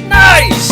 Nice!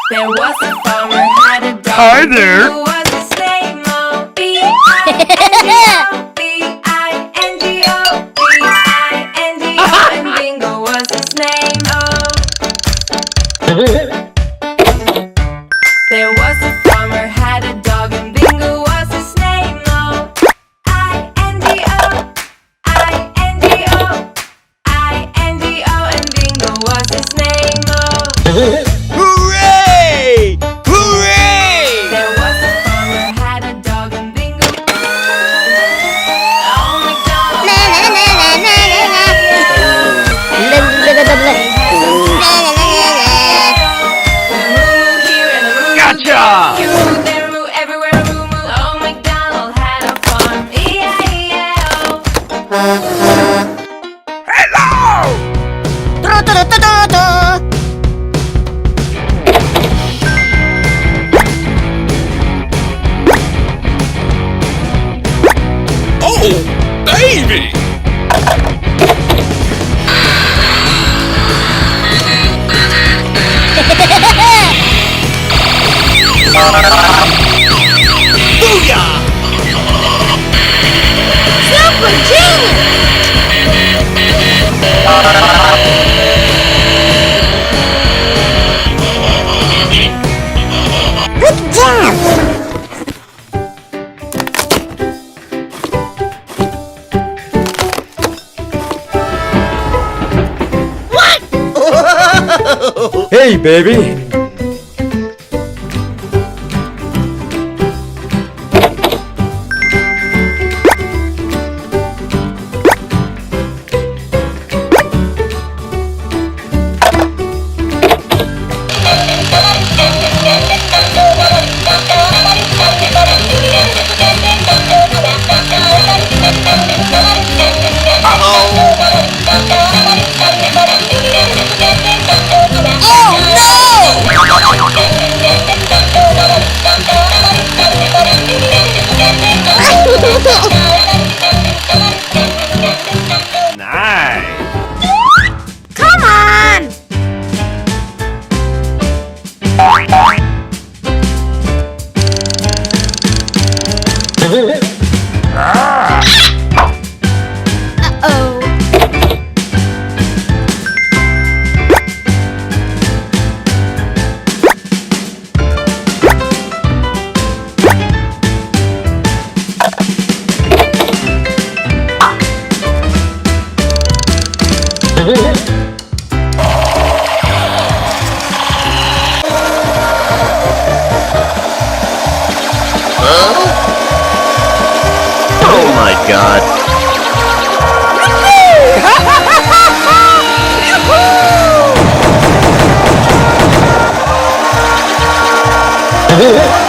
There was a farmer had a dog. Hi there. Who was his name? Oh, B-I-N-G-O, B-I-N-G-O, B-I-N-G-O, and Bingo was his name. Oh. There was a farmer had a dog, and Bingo was his name. Oh, I-N-G-O, I-N-G-O, I-N-G-O, and Bingo was his name. Oh. Hooray! Hooray! There was a farmer had a dog and Bingo. Oh, McDonald. Gotcha! Moo there, moo everywhere, moo moo. Oh, McDonald had a farm. E-I-E-I-O. Hello! Oh, baby! Booyah! Super genius! Good job! Hey, baby! Nice! Come on! Uh-oh. Oh my god! Yahoo!